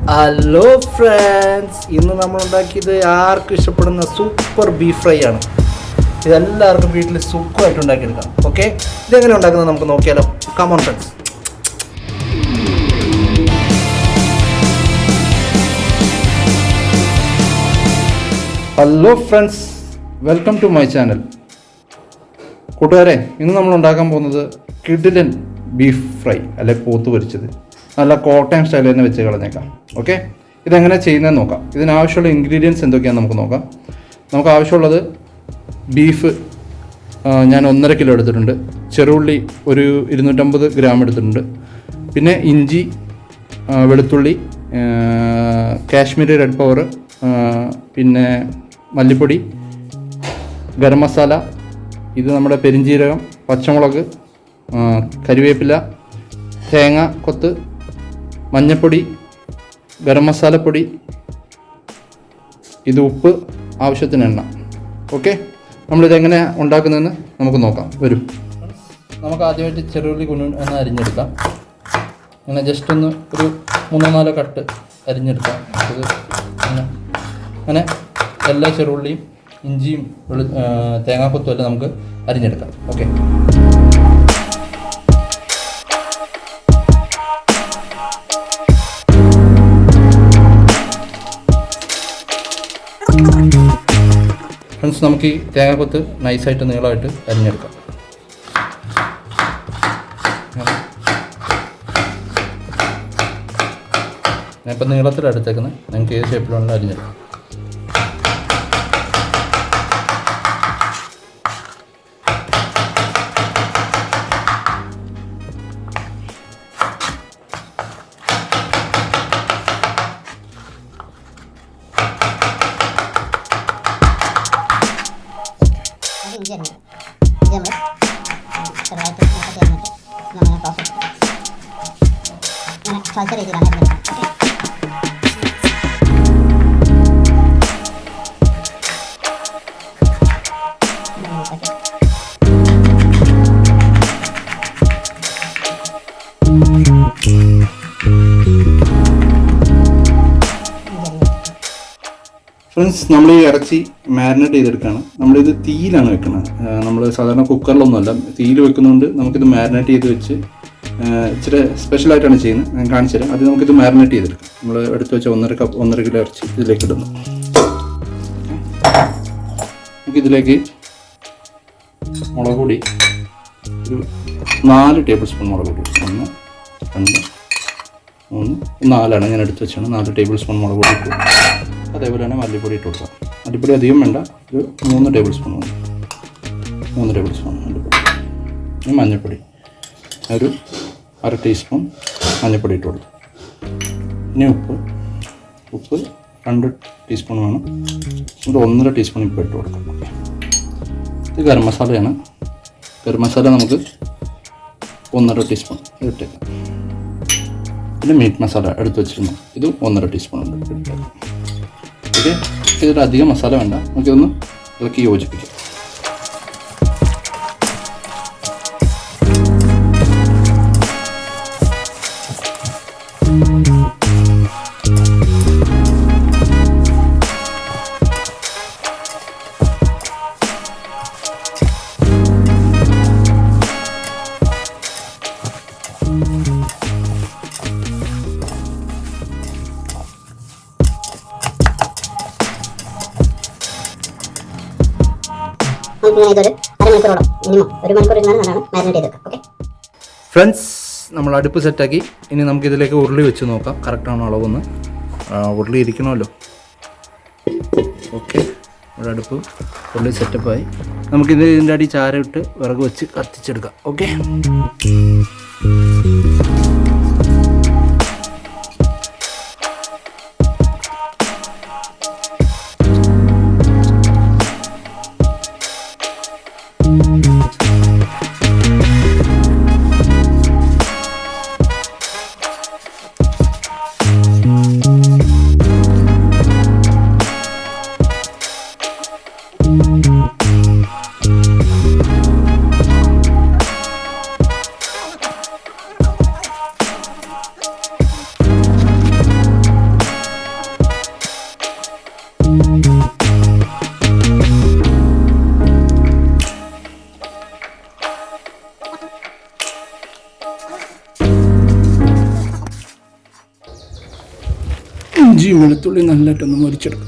Hello friends, ഇന്ന് നമ്മൾ ഉണ്ടാക്കിയത് ആർക്കും ഇഷ്ടപ്പെടുന്ന സൂപ്പർ ബീഫ് ഫ്രൈ ആണ്. ഇതെല്ലാവർക്കും വീട്ടിൽ സുഖമായിട്ട് ഉണ്ടാക്കിയെടുക്കാം. ഓക്കെ, ഇതെങ്ങനെ ഉണ്ടാക്കുന്നത് നമുക്ക് നോക്കിയാലോ. Come on friends. Hello friends, welcome to my channel. കൂട്ടുകാരെ, ഇന്ന് നമ്മൾ ഉണ്ടാക്കാൻ പോകുന്നത് കിടിലൻ ബീഫ് ഫ്രൈ, അല്ലെ പോത്ത് പൊരിച്ചത്. നല്ല കോട്ടയം സ്റ്റൈൽ തന്നെ വെച്ച് കളഞ്ഞേക്കാം. ഓക്കെ, ഇതെങ്ങനെ ചെയ്യുന്നതെന്ന് നോക്കാം. ഇതിനാവശ്യമുള്ള ഇൻഗ്രീഡിയൻസ് എന്തൊക്കെയാണെന്ന് നമുക്ക് നോക്കാം. നമുക്ക് ആവശ്യമുള്ളത് ബീഫ് ഞാൻ 1.5 കിലോ എടുത്തിട്ടുണ്ട്. ചെറുള്ളി ഒരു 250 ഗ്രാം എടുത്തിട്ടുണ്ട്. പിന്നെ ഇഞ്ചി, വെളുത്തുള്ളി, കാശ്മീരി റെഡ് പവർ, പിന്നെ മല്ലിപ്പൊടി, ഗരം മസാല, ഇത് നമ്മുടെ പെരുംജീരകം, പച്ചമുളക്, കരിവേപ്പില, തേങ്ങ കൊത്ത്, മഞ്ഞൾപ്പൊടി, ഗരം മസാലപ്പൊടി, ഇത് ഉപ്പ്, ആവശ്യത്തിന് എണ്ണ. ഓക്കെ, നമ്മളിതെങ്ങനെ ഉണ്ടാക്കുന്നതെന്ന് നമുക്ക് നോക്കാം. വരും. നമുക്ക് ആദ്യമായിട്ട് ചെറുള്ളി ഒന്ന് അരിഞ്ഞെടുക്കാം. അങ്ങനെ ജസ്റ്റ് ഒന്ന് ഒരു 3-4 കട്ട് അരിഞ്ഞെടുക്കാം. ഇത് അങ്ങനെ എല്ലാ ചെറുള്ളിയും ഇഞ്ചിയും തേങ്ങാക്കൊത്തും എല്ലാം നമുക്ക് അരിഞ്ഞെടുക്കാം. ഓക്കെ, ഫ്രണ്ട്സ്, നമുക്ക് ഈ തേങ്ങാക്കൊത്ത് നൈസായിട്ട് നീളമായിട്ട് അരിഞ്ഞെടുക്കാം. ഞാനിപ്പോൾ നീളത്തിലെടുത്തേക്കുന്നത്, നിങ്ങൾക്ക് ഏത് ഷേപ്പിലുള്ള അരിഞ്ഞെടുക്കാം. ഫ്രണ്ട്സ്, നമ്മൾ ഈ ഇറച്ചി മാരിനേറ്റ് ചെയ്തെടുക്കുകയാണ്. നമ്മളിത് തീയിലാണ് വെക്കുന്നത്. നമ്മൾ സാധാരണ കുക്കറിലൊന്നുമല്ല, തീയിൽ വെക്കുന്നതുകൊണ്ട് നമുക്കിത് മാരിനേറ്റ് ചെയ്ത് വെച്ച് ഇച്ചിരി സ്പെഷ്യലായിട്ടാണ് ചെയ്യുന്നത്. ഞാൻ കാണിച്ചു തരാം. അത് നമുക്കിത് മാരിനേറ്റ് ചെയ്തെടുക്കാം. നമ്മൾ എടുത്ത് വെച്ച 1.5 കിലോ ഇറച്ചി ഇതിലേക്ക് ഇടുന്നു. നമുക്കിതിലേക്ക് മുളക് പൊടി ഒരു 4 ടേബിൾ സ്പൂൺ മുളക് പൊടി. 1, 2, 3, 4 ഞാൻ എടുത്ത് വെച്ചാണ്. 4 ടേബിൾ സ്പൂൺ മുളക് പൊടി ഇട്ടു. അതേപോലെ തന്നെ മല്ലിപ്പൊടി ഇട്ട് കൊടുക്കാം. മല്ലിപ്പൊടി അധികം വേണ്ട, ഒരു 3 ടേബിൾ സ്പൂൺ മതി. 3 ടേബിൾ സ്പൂൺ മല്ലിപ്പൊടി. മഞ്ഞൾപ്പൊടി ഒരു 1/2 ടീസ്പൂൺ മഞ്ഞൾപ്പൊടി ഇട്ട് കൊടുക്കും. ഇനി ഉപ്പ് 2 ടീസ്പൂൺ വേണം. ഒരു 1.5 ടീസ്പൂൺ ഇപ്പോൾ ഇട്ട് കൊടുക്കാം. ഇത് ഗരം മസാലയാണ്. ഗരം മസാല നമുക്ക് 1.5 ടീസ്പൂൺ ഇട്ടേക്കാം. പിന്നെ മീറ്റ് മസാല എടുത്ത് വെച്ചിരുന്നു, ഇത് 1.5 ടീസ്പൂൺ ഉണ്ട് ഇട്ടേക്കാം. ഓക്കെ, ഇതിൽ അധികം മസാല വേണ്ട. നമുക്കിതൊന്ന് ഇളക്കി യോജിപ്പിക്കാം. ഫ്രണ്ട്സ്, നമ്മൾ അടുപ്പ് സെറ്റാക്കി. ഇനി നമുക്കിതിലേക്ക് ഉരുളി വെച്ച് നോക്കാം, കറക്റ്റാണോ അളവൊന്ന്. ഉരുളി ഇരിക്കണമല്ലോ. ഓക്കെ, ഇവിടെ അടുപ്പ് ഉരുളി സെറ്റപ്പായി. നമുക്കിത് ഇതിൻ്റെ അടി ചാരമിട്ട് വിറക് വെച്ച് കത്തിച്ചെടുക്കാം. ഓക്കെ, ഇഞ്ചി വെളുത്തുള്ളി നല്ലതായിട്ടൊന്ന് മുരിച്ചെടുക്കും.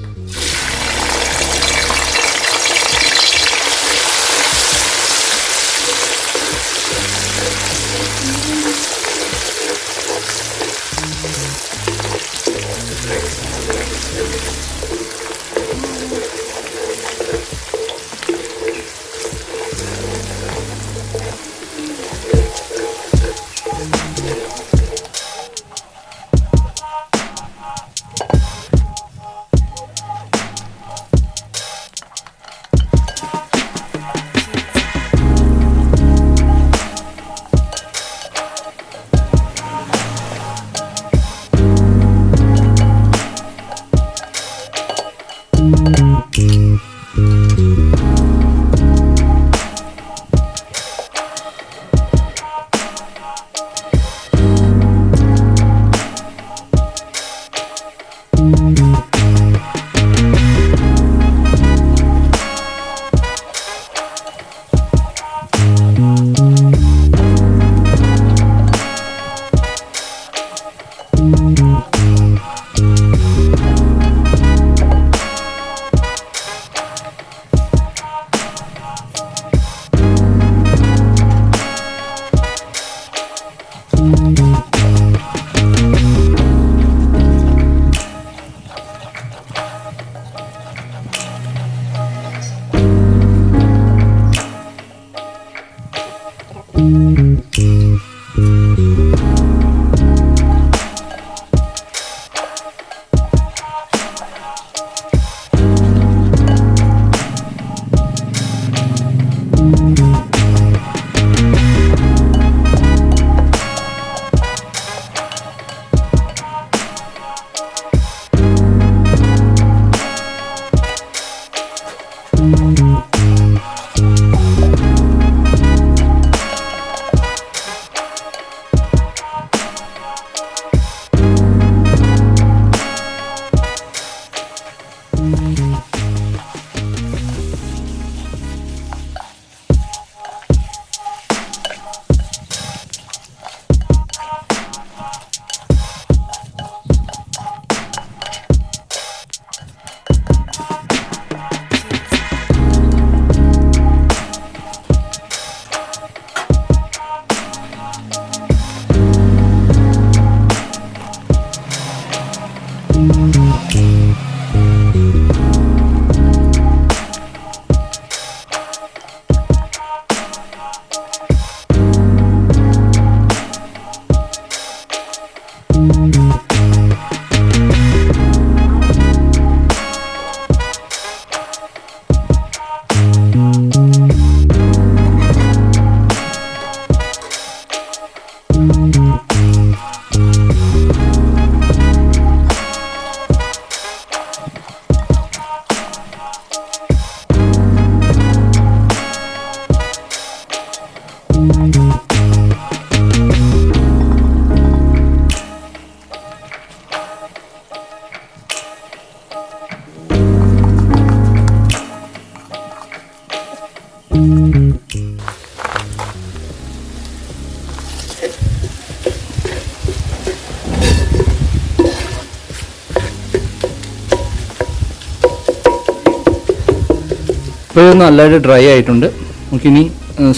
ഇപ്പോൾ ഇത് നല്ലതായിട്ട് ഡ്രൈ ആയിട്ടുണ്ട്. നമുക്കിനി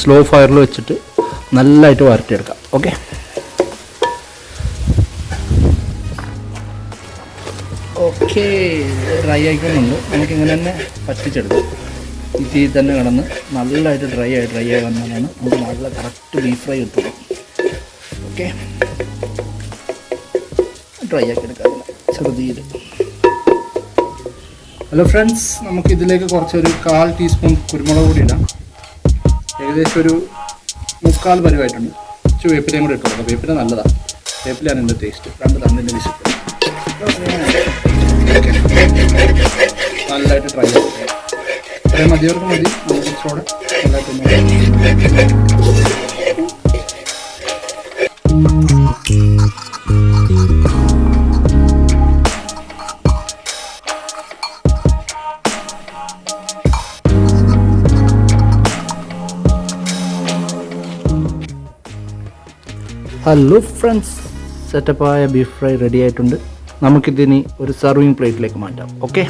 സ്ലോ ഫയറിൽ വെച്ചിട്ട് നല്ലതായിട്ട് വരട്ടിയെടുക്കാം. ഓക്കെ, ഓക്കെ ഡ്രൈ ആയിക്കുന്നുണ്ട്. നമുക്കിങ്ങനെ തന്നെ പറ്റിച്ചെടുക്കാം. ഈ തീ തന്നെ കിടന്ന് നല്ലതായിട്ട് ഡ്രൈ ആയി വന്നാലാണ് നമുക്ക് നല്ല കറക്റ്റ് ബീഫ് ഫ്രൈ കിട്ടുള്ളൂ. ഓക്കെ, ഡ്രൈ ആക്കി എടുക്കാം ചെറുതീയിൽ. ഹലോ ഫ്രണ്ട്സ്, നമുക്കിതിലേക്ക് കുറച്ചൊരു 1/4 ടീസ്പൂൺ കുരുമുളക് പൊടി ഇടാം. ഏകദേശം ഒരു 3/4 പരുവായിട്ടുണ്ട്. കുറച്ച് വേപ്പിലയും കൂടെ ഇട്ട് കൊടുക്കാം. വേപ്പില നല്ലതാണ്. വേപ്പിലാണ് എൻ്റെ ടേസ്റ്റ്. 2 തണ്ടിൻ്റെ വിസിറ്റ് നല്ലതായിട്ട് ട്രൈ ചെയ്യാം. അത്രയും മതിയവർക്ക് മതി. കുറച്ചുകൂടെ നല്ലതായിട്ട് ഹലോ ഫ്രണ്ട്സ്, സെറ്റപ്പായ ബീഫ് ഫ്രൈ റെഡി ആയിട്ടുണ്ട്. നമുക്കിതിനി ഒരു സർവിങ് പ്ലേറ്റിലേക്ക് മാറ്റാം. ഓക്കെ,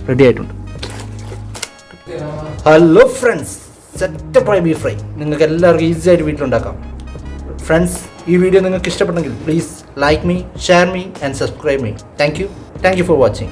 റെഡി ആയിട്ടുണ്ട്. ഹലോ ഫ്രണ്ട്സ്, സെറ്റപ്പായ ബീഫ് ഫ്രൈ നിങ്ങൾക്ക് എല്ലാവർക്കും ഈസി ആയിട്ട് വീട്ടിലുണ്ടാക്കാം. ഫ്രണ്ട്സ്, ഈ വീഡിയോ നിങ്ങൾക്ക് ഇഷ്ടപ്പെട്ടെങ്കിൽ please like me, share me and subscribe me. Thank you for watching.